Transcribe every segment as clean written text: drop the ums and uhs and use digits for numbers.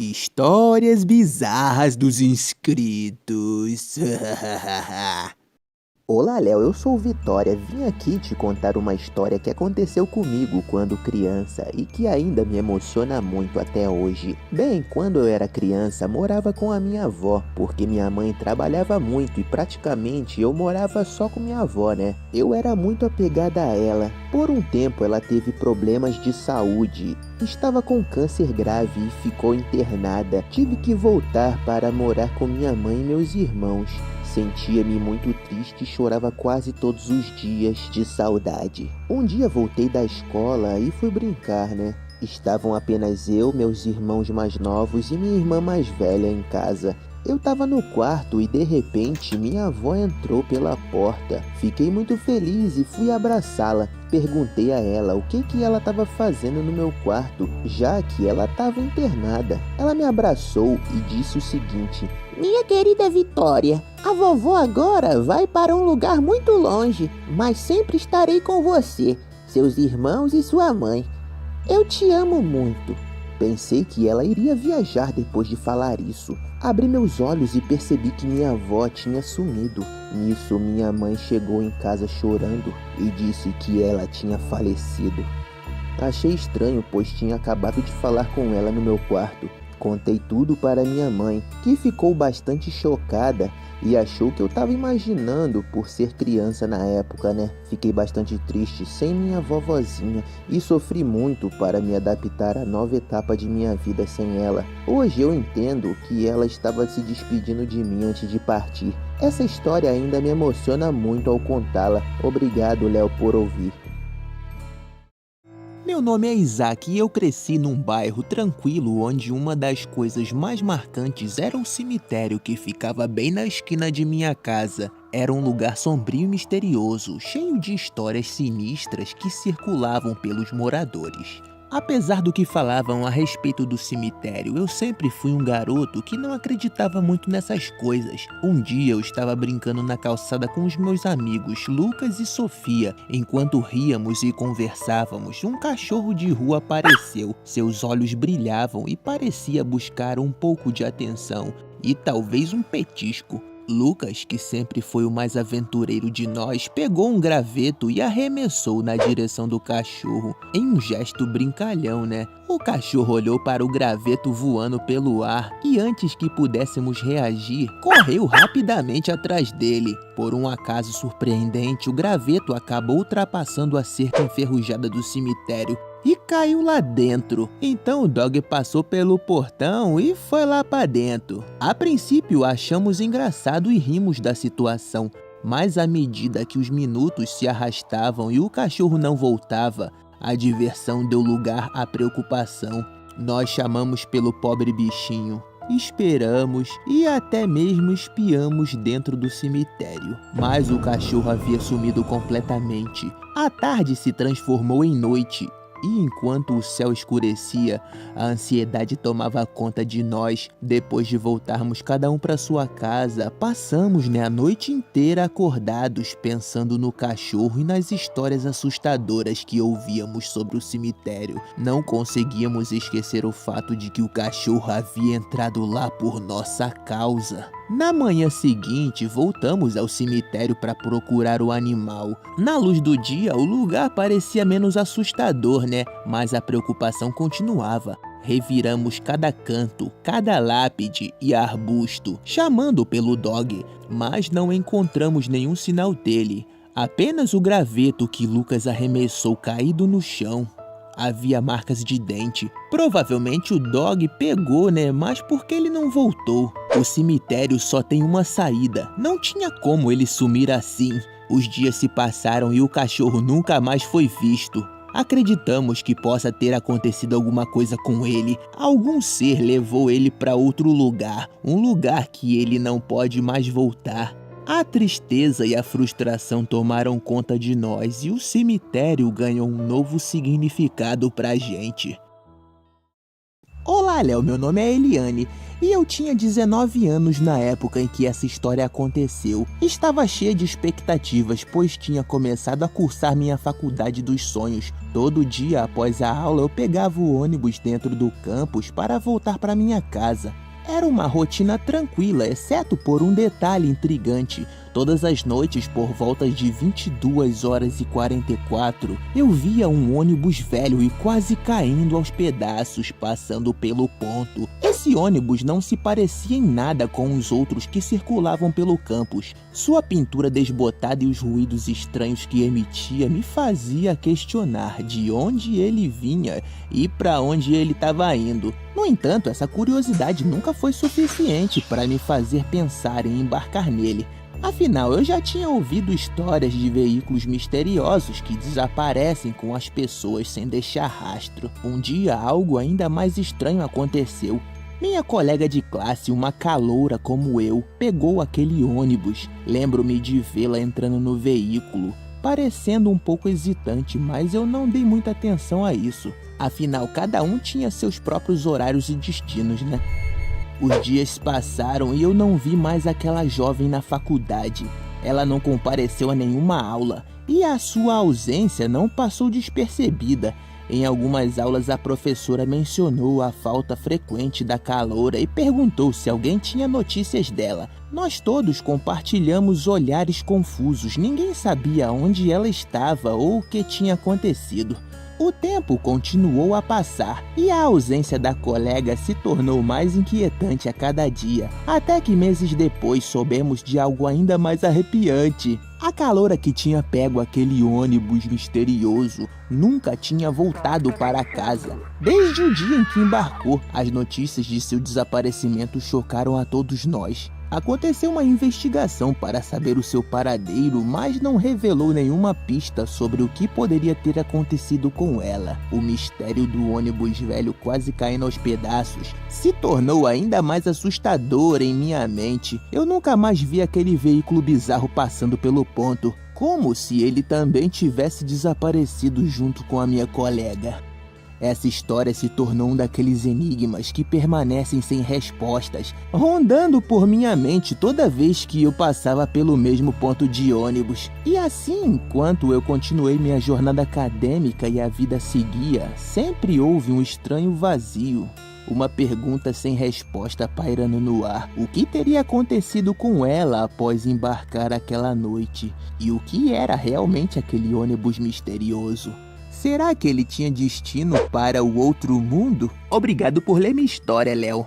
Histórias bizarras dos inscritos. Olá, Léo, eu sou o Vitória. Vim aqui te contar uma história que aconteceu comigo quando criança e que ainda me emociona muito até hoje. Bem, quando eu era criança, morava com a minha avó, porque minha mãe trabalhava muito e praticamente eu morava só com minha avó, né? Eu era muito apegada a ela. Por um tempo ela teve problemas de saúde. Estava com câncer grave e ficou internada. Tive que voltar para morar com minha mãe e meus irmãos. Sentia-me muito triste e chorava quase todos os dias de saudade. Um dia voltei da escola e fui brincar, né? Estavam apenas eu, meus irmãos mais novos e minha irmã mais velha em casa. Eu estava no quarto e de repente minha avó entrou pela porta. Fiquei muito feliz e fui abraçá-la. Perguntei a ela o que ela estava fazendo no meu quarto, já que ela estava internada. Ela me abraçou e disse o seguinte: "Minha querida Vitória, a vovó agora vai para um lugar muito longe, mas sempre estarei com você, seus irmãos e sua mãe. Eu te amo muito." Pensei que ela iria viajar depois de falar isso. Abri meus olhos e percebi que minha avó tinha sumido. Nisso, minha mãe chegou em casa chorando e disse que ela tinha falecido. Achei estranho, pois tinha acabado de falar com ela no meu quarto. Contei tudo para minha mãe, que ficou bastante chocada e achou que eu estava imaginando por ser criança na época, né? Fiquei bastante triste sem minha vovozinha e sofri muito para me adaptar à nova etapa de minha vida sem ela. Hoje eu entendo que ela estava se despedindo de mim antes de partir. Essa história ainda me emociona muito ao contá-la. Obrigado, Léo, por ouvir. Meu nome é Isaac e eu cresci num bairro tranquilo onde uma das coisas mais marcantes era um cemitério que ficava bem na esquina de minha casa. Era um lugar sombrio e misterioso, cheio de histórias sinistras que circulavam pelos moradores. Apesar do que falavam a respeito do cemitério, eu sempre fui um garoto que não acreditava muito nessas coisas. Um dia eu estava brincando na calçada com os meus amigos Lucas e Sofia. Enquanto ríamos e conversávamos, um cachorro de rua apareceu. Seus olhos brilhavam e parecia buscar um pouco de atenção e talvez um petisco. Lucas, que sempre foi o mais aventureiro de nós, pegou um graveto e arremessou na direção do cachorro, em um gesto brincalhão, né? O cachorro olhou para o graveto voando pelo ar e antes que pudéssemos reagir, correu rapidamente atrás dele. Por um acaso surpreendente, o graveto acabou ultrapassando a cerca enferrujada do cemitério e caiu lá dentro. Então o dog passou pelo portão e foi lá para dentro. A princípio achamos engraçado e rimos da situação, mas à medida que os minutos se arrastavam e o cachorro não voltava, a diversão deu lugar à preocupação. Nós chamamos pelo pobre bichinho, esperamos e até mesmo espiamos dentro do cemitério, mas o cachorro havia sumido completamente. A tarde se transformou em noite. E enquanto o céu escurecia, a ansiedade tomava conta de nós. Depois de voltarmos cada um para sua casa, passamos a noite inteira acordados pensando no cachorro e nas histórias assustadoras que ouvíamos sobre o cemitério. Não conseguíamos esquecer o fato de que o cachorro havia entrado lá por nossa causa. Na manhã seguinte, voltamos ao cemitério para procurar o animal. Na luz do dia, o lugar parecia menos assustador, né? Mas a preocupação continuava. Reviramos cada canto, cada lápide e arbusto, chamando pelo dog, mas não encontramos nenhum sinal dele. Apenas o graveto que Lucas arremessou caído no chão. Havia marcas de dente. Provavelmente o dog pegou, né? Mas por que ele não voltou? O cemitério só tem uma saída. Não tinha como ele sumir assim. Os dias se passaram e o cachorro nunca mais foi visto. Acreditamos que possa ter acontecido alguma coisa com ele. Algum ser levou ele para outro lugar. Um lugar que ele não pode mais voltar. A tristeza e a frustração tomaram conta de nós e o cemitério ganhou um novo significado pra gente. Olá, Olá, Léo, meu nome é Eliane. E eu tinha 19 anos na época em que essa história aconteceu. Estava cheia de expectativas, pois tinha começado a cursar minha faculdade dos sonhos. Todo dia após a aula eu pegava o ônibus dentro do campus para voltar para minha casa. Era uma rotina tranquila, exceto por um detalhe intrigante. Todas as noites, por volta de 22h44, eu via um ônibus velho e quase caindo aos pedaços, passando pelo ponto. Esse ônibus não se parecia em nada com os outros que circulavam pelo campus. Sua pintura desbotada e os ruídos estranhos que emitia me fazia questionar de onde ele vinha e para onde ele estava indo. No entanto, essa curiosidade nunca foi suficiente para me fazer pensar em embarcar nele. Afinal, eu já tinha ouvido histórias de veículos misteriosos que desaparecem com as pessoas sem deixar rastro. Um dia, algo ainda mais estranho aconteceu. Minha colega de classe, uma caloura como eu, pegou aquele ônibus. Lembro-me de vê-la entrando no veículo, parecendo um pouco hesitante, mas eu não dei muita atenção a isso. Afinal, cada um tinha seus próprios horários e destinos, né? Os dias passaram e eu não vi mais aquela jovem na faculdade. Ela não compareceu a nenhuma aula e a sua ausência não passou despercebida. Em algumas aulas a professora mencionou a falta frequente da caloura e perguntou se alguém tinha notícias dela. Nós todos compartilhamos olhares confusos, ninguém sabia onde ela estava ou o que tinha acontecido. O tempo continuou a passar e a ausência da colega se tornou mais inquietante a cada dia, até que meses depois soubemos de algo ainda mais arrepiante. A caloura que tinha pego aquele ônibus misterioso nunca tinha voltado para casa. Desde o dia em que embarcou, as notícias de seu desaparecimento chocaram a todos nós. Aconteceu uma investigação para saber o seu paradeiro, mas não revelou nenhuma pista sobre o que poderia ter acontecido com ela. O mistério do ônibus velho quase caindo aos pedaços se tornou ainda mais assustador em minha mente. Eu nunca mais vi aquele veículo bizarro passando pelo ponto, como se ele também tivesse desaparecido junto com a minha colega. Essa história se tornou um daqueles enigmas que permanecem sem respostas, rondando por minha mente toda vez que eu passava pelo mesmo ponto de ônibus. E assim, enquanto eu continuei minha jornada acadêmica e a vida seguia, sempre houve um estranho vazio. Uma pergunta sem resposta pairando no ar. O que teria acontecido com ela após embarcar aquela noite? E o que era realmente aquele ônibus misterioso? Será que ele tinha destino para o outro mundo? Obrigado por ler minha história, Léo.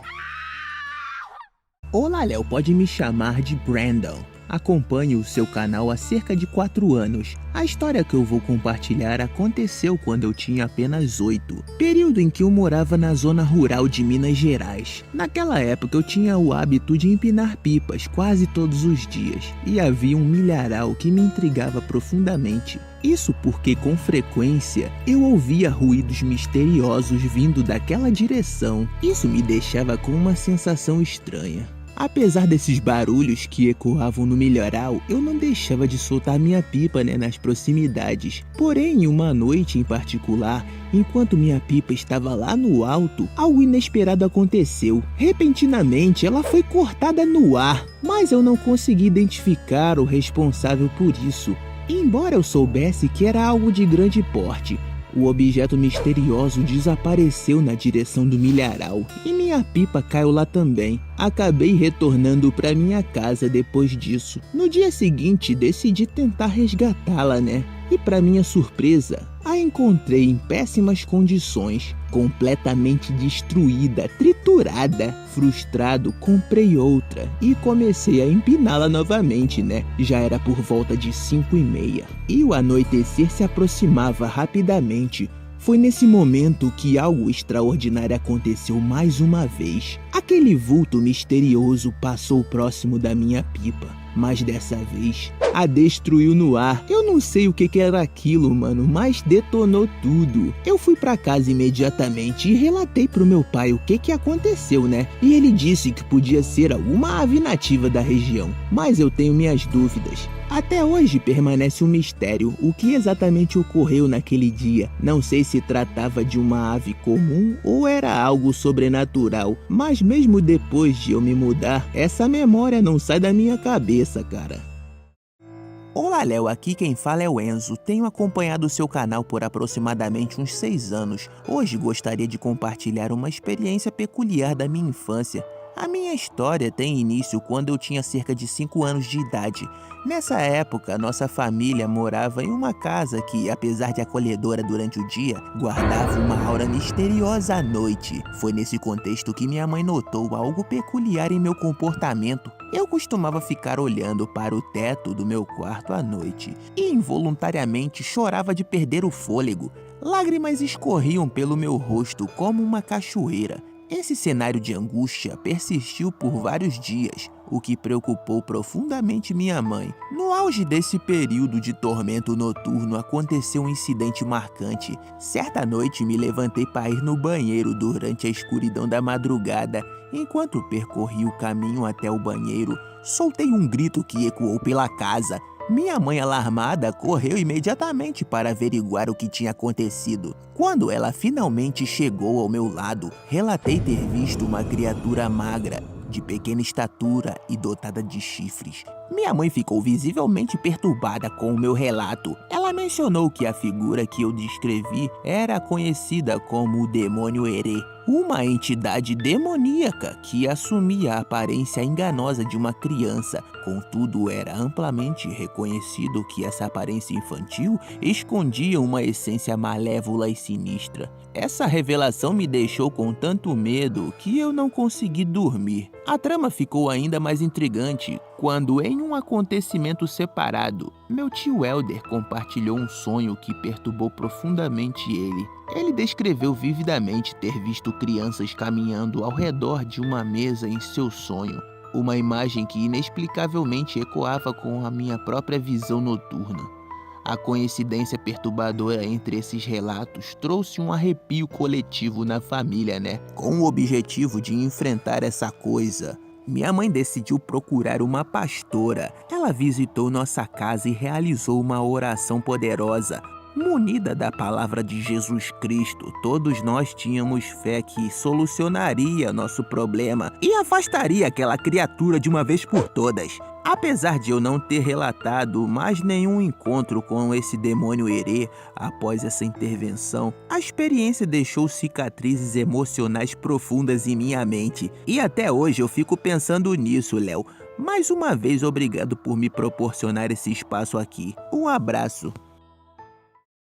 Olá, Léo, pode me chamar de Brandon. Acompanho o seu canal há cerca de 4 anos. A história que eu vou compartilhar aconteceu quando eu tinha apenas 8, período em que eu morava na zona rural de Minas Gerais. Naquela época eu tinha o hábito de empinar pipas quase todos os dias, e havia um milharal que me intrigava profundamente. Isso porque, com frequência, eu ouvia ruídos misteriosos vindo daquela direção. Isso me deixava com uma sensação estranha. Apesar desses barulhos que ecoavam no milharal, eu não deixava de soltar minha pipa, nas proximidades. Porém, uma noite em particular, enquanto minha pipa estava lá no alto, algo inesperado aconteceu. Repentinamente, ela foi cortada no ar, mas eu não consegui identificar o responsável por isso. Embora eu soubesse que era algo de grande porte, o objeto misterioso desapareceu na direção do milharal e minha pipa caiu lá também. Acabei retornando para minha casa depois disso. No dia seguinte, decidi tentar resgatá-la, E para minha surpresa, a encontrei em péssimas condições, completamente destruída, triturada. Frustrado, comprei outra e comecei a empiná-la novamente, Já era por volta de 5h30 e o anoitecer se aproximava rapidamente. Foi nesse momento que algo extraordinário aconteceu mais uma vez. Aquele vulto misterioso passou próximo da minha pipa, mas dessa vez a destruiu no ar. Eu não sei o que era aquilo, mas detonou tudo. Eu fui pra casa imediatamente e relatei pro meu pai o que aconteceu, E ele disse que podia ser alguma ave nativa da região, mas eu tenho minhas dúvidas. Até hoje permanece um mistério o que exatamente ocorreu naquele dia. Não sei se tratava de uma ave comum ou era algo sobrenatural, mas mesmo depois de eu me mudar, essa memória não sai da minha cabeça, cara. Olá, Léo, aqui quem fala é o Enzo. Tenho acompanhado o seu canal por aproximadamente uns 6 anos. Hoje gostaria de compartilhar uma experiência peculiar da minha infância. A minha história tem início quando eu tinha cerca de 5 anos de idade. Nessa época, nossa família morava em uma casa que, apesar de acolhedora durante o dia, guardava uma aura misteriosa à noite. Foi nesse contexto que minha mãe notou algo peculiar em meu comportamento. Eu costumava ficar olhando para o teto do meu quarto à noite e involuntariamente chorava de perder o fôlego. Lágrimas escorriam pelo meu rosto como uma cachoeira. Esse cenário de angústia persistiu por vários dias, o que preocupou profundamente minha mãe. No auge desse período de tormento noturno aconteceu um incidente marcante. Certa noite me levantei para ir no banheiro durante a escuridão da madrugada. Enquanto percorri o caminho até o banheiro, soltei um grito que ecoou pela casa. Minha mãe, alarmada, correu imediatamente para averiguar o que tinha acontecido. Quando ela finalmente chegou ao meu lado, relatei ter visto uma criatura magra, de pequena estatura e dotada de chifres. Minha mãe ficou visivelmente perturbada com o meu relato. Ela mencionou que a figura que eu descrevi era conhecida como o demônio Herê, uma entidade demoníaca que assumia a aparência enganosa de uma criança. Contudo, era amplamente reconhecido que essa aparência infantil escondia uma essência malévola e sinistra. Essa revelação me deixou com tanto medo que eu não consegui dormir. A trama ficou ainda mais intrigante quando, em um acontecimento separado, meu tio Helder compartilhou um sonho que perturbou profundamente ele. Ele descreveu vividamente ter visto crianças caminhando ao redor de uma mesa em seu sonho, uma imagem que inexplicavelmente ecoava com a minha própria visão noturna. A coincidência perturbadora entre esses relatos trouxe um arrepio coletivo na família, né? Com o objetivo de enfrentar essa coisa, minha mãe decidiu procurar uma pastora. Ela visitou nossa casa e realizou uma oração poderosa. Munida da palavra de Jesus Cristo, todos nós tínhamos fé que solucionaria nosso problema e afastaria aquela criatura de uma vez por todas. Apesar de eu não ter relatado mais nenhum encontro com esse demônio Herê após essa intervenção, a experiência deixou cicatrizes emocionais profundas em minha mente. E até hoje eu fico pensando nisso, Léo. Mais uma vez, obrigado por me proporcionar esse espaço aqui. Um abraço.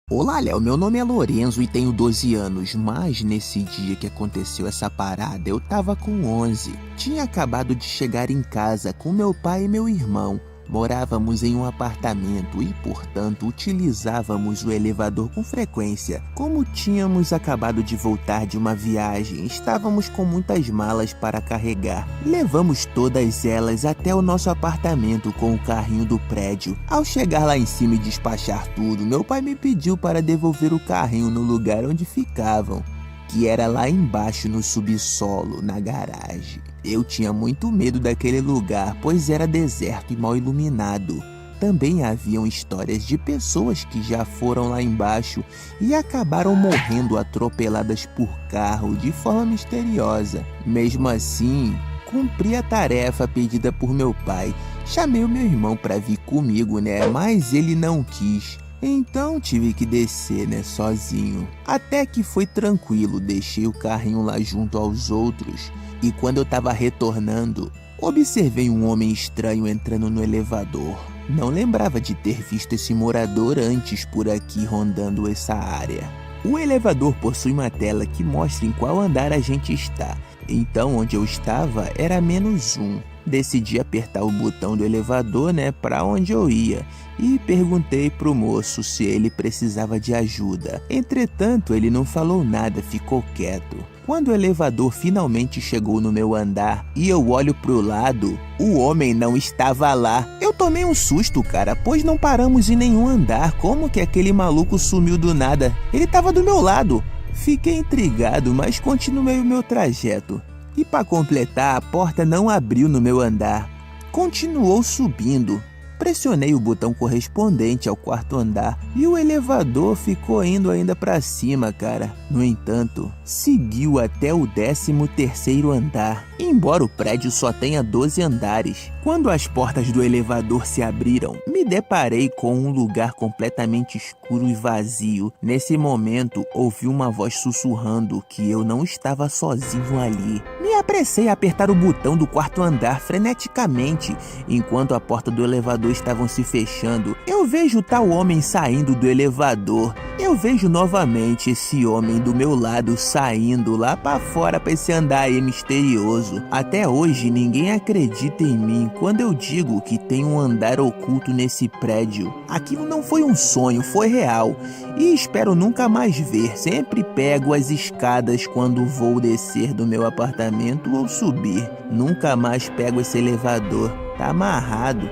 Olá, Léo, meu nome é Lorenzo e tenho 12 anos, mas nesse dia que aconteceu essa parada eu tava com 11. Tinha acabado de chegar em casa com meu pai e meu irmão. Morávamos em um apartamento e, portanto, utilizávamos o elevador com frequência. Como tínhamos acabado de voltar de uma viagem, estávamos com muitas malas para carregar. Levamos todas elas até o nosso apartamento com o carrinho do prédio. Ao chegar lá em cima e despachar tudo, meu pai me pediu para devolver o carrinho no lugar onde ficavam, que era lá embaixo no subsolo, na garagem. Eu tinha muito medo daquele lugar, pois era deserto e mal iluminado. Também haviam histórias de pessoas que já foram lá embaixo e acabaram morrendo atropeladas por carro de forma misteriosa. Mesmo assim, cumpri a tarefa pedida por meu pai. Chamei o meu irmão para vir comigo, né? Mas ele não quis. Então tive que descer, né, sozinho. Até que foi tranquilo, deixei o carrinho lá junto aos outros. E quando eu tava retornando, observei um homem estranho entrando no elevador. Não lembrava de ter visto esse morador antes por aqui rondando essa área. O elevador possui uma tela que mostra em qual andar a gente está. Então onde eu estava era -1. Decidi apertar o botão do elevador, né, para onde eu ia, e perguntei pro moço se ele precisava de ajuda. Entretanto, ele não falou nada, ficou quieto. Quando o elevador finalmente chegou no meu andar e eu olho pro lado, o homem não estava lá. Eu tomei um susto, cara, pois não paramos em nenhum andar. Como que aquele maluco sumiu do nada? Ele estava do meu lado. Fiquei intrigado, mas continuei o meu trajeto. E para completar, a porta não abriu no meu andar. Continuou subindo. Pressionei o botão correspondente ao quarto andar e o elevador ficou indo ainda para cima, cara. No entanto, seguiu até o 13º andar, embora o prédio só tenha 12 andares. Quando as portas do elevador se abriram, me deparei com um lugar completamente escuro e vazio. Nesse momento, ouvi uma voz sussurrando que eu não estava sozinho ali. Me apressei a apertar o botão do quarto andar freneticamente, enquanto a porta do elevador estavam se fechando. Eu vejo tal homem saindo do elevador. Eu vejo novamente esse homem do meu lado saindo lá pra fora pra esse andar aí misterioso. Até hoje ninguém acredita em mim quando eu digo que tem um andar oculto nesse prédio. Aquilo não foi um sonho, foi real. E espero nunca mais ver. Sempre pego as escadas quando vou descer do meu apartamento ou subir. Nunca mais pego esse elevador. Tá amarrado.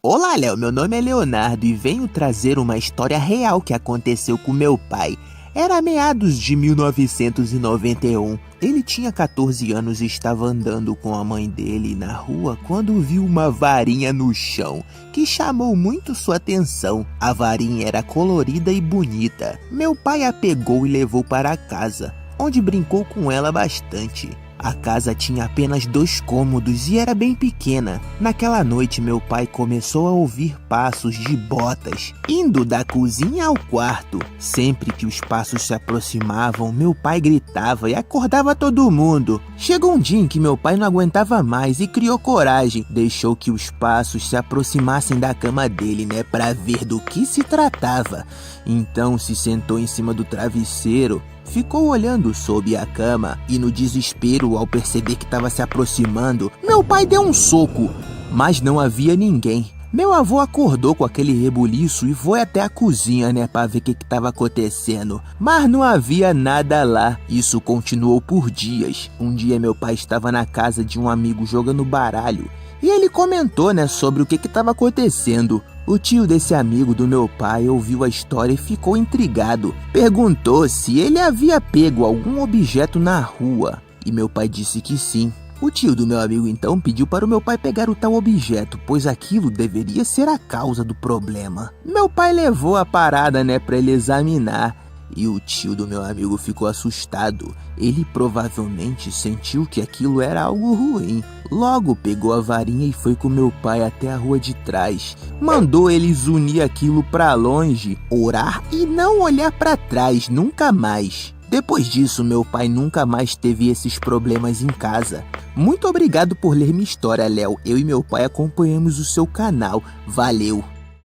Olá, Léo, meu nome é Leonardo e venho trazer uma história real que aconteceu com meu pai. Era meados de 1991. Ele tinha 14 anos e estava andando com a mãe dele na rua quando viu uma varinha no chão, que chamou muito sua atenção. A varinha era colorida e bonita. Meu pai a pegou e levou para casa, onde brincou com ela bastante. A casa tinha apenas 2 cômodos e era bem pequena. Naquela noite, meu pai começou a ouvir passos de botas, indo da cozinha ao quarto. Sempre que os passos se aproximavam, meu pai gritava e acordava todo mundo. Chegou um dia em que meu pai não aguentava mais e criou coragem. Deixou que os passos se aproximassem da cama dele, pra ver do que se tratava. Então se sentou em cima do travesseiro, ficou olhando sob a cama e no desespero ao perceber que estava se aproximando, meu pai deu um soco, mas não havia ninguém. Meu avô acordou com aquele rebuliço e foi até a cozinha, para ver o que estava acontecendo. Mas não havia nada lá. Isso continuou por dias. Um dia meu pai estava na casa de um amigo jogando baralho e ele comentou, sobre o que estava acontecendo. O tio desse amigo do meu pai ouviu a história e ficou intrigado. Perguntou se ele havia pego algum objeto na rua e meu pai disse que sim. O tio do meu amigo então pediu para o meu pai pegar o tal objeto, pois aquilo deveria ser a causa do problema. Meu pai levou a parada, para ele examinar. E o tio do meu amigo ficou assustado. Ele provavelmente sentiu que aquilo era algo ruim. Logo pegou a varinha e foi com meu pai até a rua de trás. Mandou eles unir aquilo pra longe, orar e não olhar pra trás nunca mais. Depois disso, meu pai nunca mais teve esses problemas em casa. Muito obrigado por ler minha história, Léo. Eu e meu pai acompanhamos o seu canal. Valeu!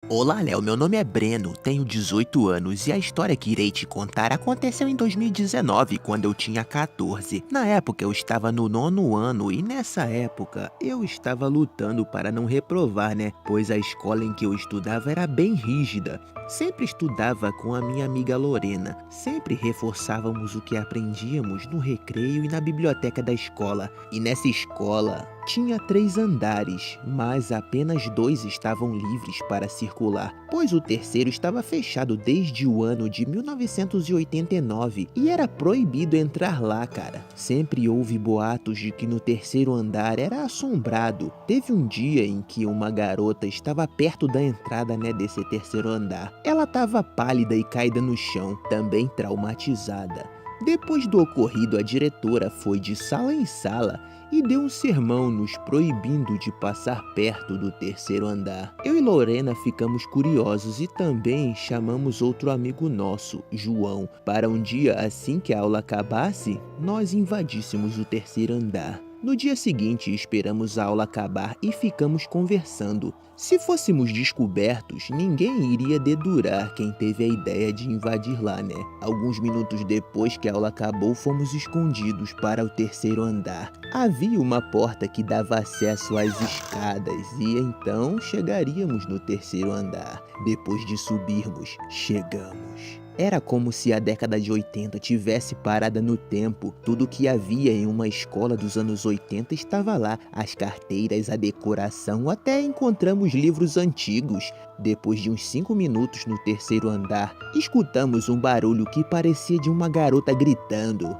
Olá, Léo, meu nome é Breno, tenho 18 anos e a história que irei te contar aconteceu em 2019, quando eu tinha 14. Na época eu estava no 9º ano e nessa época eu estava lutando para não reprovar, pois a escola em que eu estudava era bem rígida. Sempre estudava com a minha amiga Lorena, sempre reforçávamos o que aprendíamos no recreio e na biblioteca da escola. E nessa escola tinha 3 andares, mas apenas 2 estavam livres para circular, pois o terceiro estava fechado desde o ano de 1989 e era proibido entrar lá, cara. Sempre houve boatos de que no 3º andar era assombrado. Teve um dia em que uma garota estava perto da entrada, desse 3º andar. Ela estava pálida e caída no chão, também traumatizada. Depois do ocorrido, a diretora foi de sala em sala e deu um sermão nos proibindo de passar perto do 3º andar. Eu e Lorena ficamos curiosos e também chamamos outro amigo nosso, João, para um dia, assim que a aula acabasse, nós invadíssemos o 3º andar. No dia seguinte, esperamos a aula acabar e ficamos conversando. Se fôssemos descobertos, ninguém iria dedurar quem teve a ideia de invadir lá, Alguns minutos depois que a aula acabou, fomos escondidos para o 3º andar. Havia uma porta que dava acesso às escadas e então chegaríamos no 3º andar. Depois de subirmos, chegamos. Era como se a década de 80 tivesse parada no tempo. Tudo que havia em uma escola dos anos 80 estava lá. As carteiras, a decoração, até encontramos livros antigos. Depois de uns 5 minutos no 3º andar, escutamos um barulho que parecia de uma garota gritando.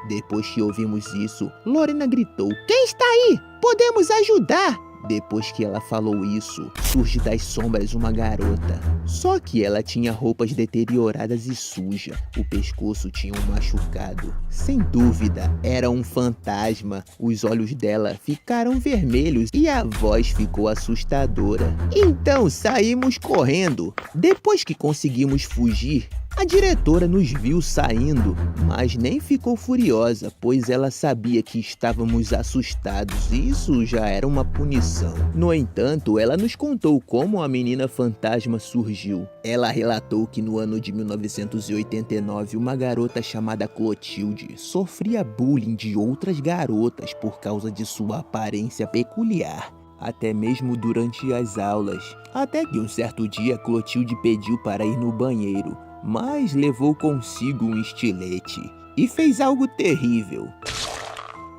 Depois que ouvimos isso, Lorena gritou: "Quem está aí? Podemos ajudar!" Depois que ela falou isso, surge das sombras uma garota. Só que ela tinha roupas deterioradas e sujas. O pescoço tinha um machucado. Sem dúvida, era um fantasma. Os olhos dela ficaram vermelhos e a voz ficou assustadora. Então saímos correndo. Depois que conseguimos fugir, a diretora nos viu saindo, mas nem ficou furiosa, pois ela sabia que estávamos assustados e isso já era uma punição. No entanto, ela nos contou como a menina fantasma surgiu. Ela relatou que no ano de 1989, uma garota chamada Clotilde sofria bullying de outras garotas por causa de sua aparência peculiar, até mesmo durante as aulas. Até que um certo dia, Clotilde pediu para ir no banheiro, mas levou consigo um estilete e fez algo terrível.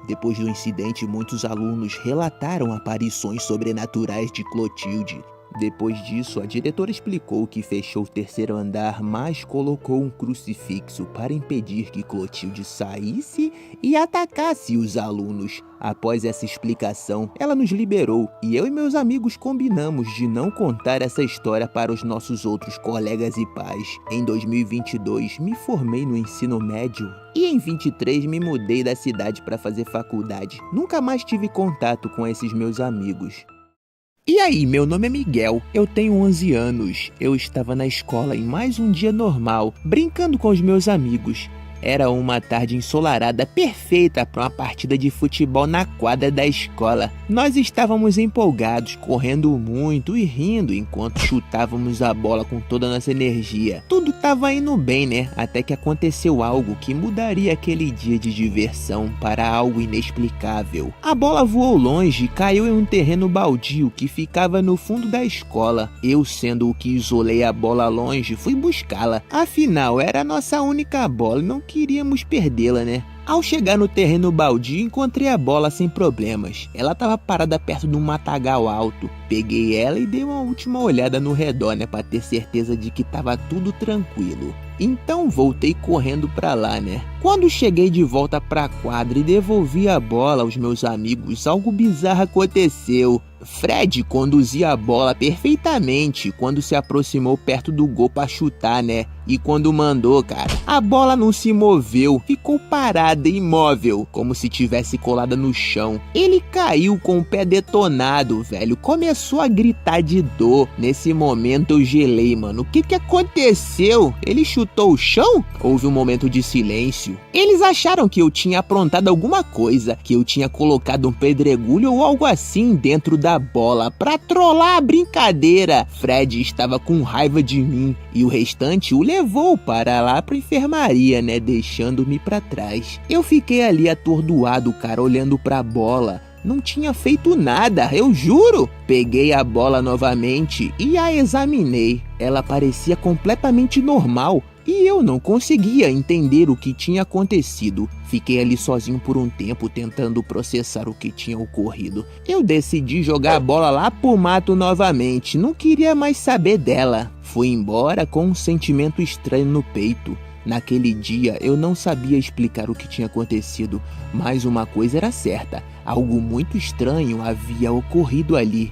Depois do incidente, muitos alunos relataram aparições sobrenaturais de Clotilde. Depois disso, a diretora explicou que fechou o terceiro andar, mas colocou um crucifixo para impedir que Clotilde saísse e atacasse os alunos. Após essa explicação, ela nos liberou e eu e meus amigos combinamos de não contar essa história para os nossos outros colegas e pais. Em 2022, me formei no ensino médio e em 23 me mudei da cidade para fazer faculdade. Nunca mais tive contato com esses meus amigos. E aí, meu nome é Miguel, eu tenho 11 anos, eu estava na escola em mais um dia normal, brincando com os meus amigos. Era uma tarde ensolarada perfeita para uma partida de futebol na quadra da escola. Nós estávamos empolgados, correndo muito e rindo enquanto chutávamos a bola com toda a nossa energia. Tudo estava indo bem, né? Até que aconteceu algo que mudaria aquele dia de diversão para algo inexplicável. A bola voou longe e caiu em um terreno baldio que ficava no fundo da escola. Eu, sendo o que isolei a bola longe, fui buscá-la. Afinal, era a nossa única bola e não queríamos perdê-la, né? Ao chegar no terreno baldio, encontrei a bola sem problemas. Ela estava parada perto de um matagal alto. Peguei ela e dei uma última olhada no redor, né, para ter certeza de que estava tudo tranquilo. Então voltei correndo para lá, né? Quando cheguei de volta para a quadra e devolvi a bola aos meus amigos, algo bizarro aconteceu. Fred conduzia a bola perfeitamente quando se aproximou perto do gol para chutar, né? E quando mandou, cara, a bola não se moveu, ficou parada, imóvel, como se tivesse colada no chão. Ele caiu com o pé detonado, velho, começou a gritar de dor. Nesse momento eu gelei, mano. O que aconteceu? Ele chutou o chão? Houve um momento de silêncio. Eles acharam que eu tinha aprontado alguma coisa, que eu tinha colocado um pedregulho ou algo assim dentro da bola pra trollar a brincadeira. Fred estava com raiva de mim e o restante o levou para lá pra enfermaria, né, deixando-me pra trás. Eu fiquei ali atordoado, cara, olhando pra bola. Não tinha feito nada, eu juro. Peguei a bola novamente e a examinei. Ela parecia completamente normal e eu não conseguia entender o que tinha acontecido. Fiquei ali sozinho por um tempo tentando processar o que tinha ocorrido. Eu decidi jogar a bola lá pro mato novamente, não queria mais saber dela. Fui embora com um sentimento estranho no peito. Naquele dia eu não sabia explicar o que tinha acontecido, mas uma coisa era certa, algo muito estranho havia ocorrido ali.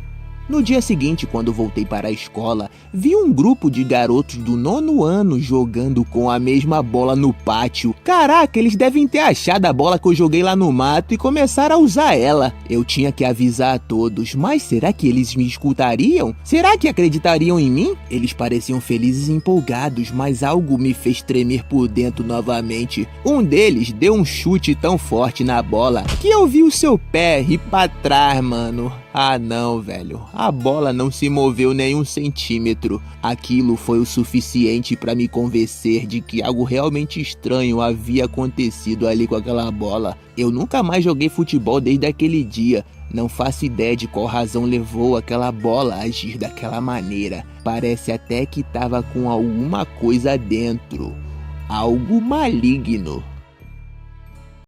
No dia seguinte, quando voltei para a escola, vi um grupo de garotos do 9º ano jogando com a mesma bola no pátio. Caraca, eles devem ter achado a bola que eu joguei lá no mato e começaram a usar ela. Eu tinha que avisar a todos, mas será que eles me escutariam? Será que acreditariam em mim? Eles pareciam felizes e empolgados, mas algo me fez tremer por dentro novamente. Um deles deu um chute tão forte na bola que eu vi o seu pé ir pra trás, mano. Ah não, velho, a bola não se moveu nem 1 centímetro. Aquilo foi o suficiente para me convencer de que algo realmente estranho havia acontecido ali com aquela bola. Eu nunca mais joguei futebol desde aquele dia. Não faço ideia de qual razão levou aquela bola a agir daquela maneira. Parece até que estava com alguma coisa dentro. Algo maligno.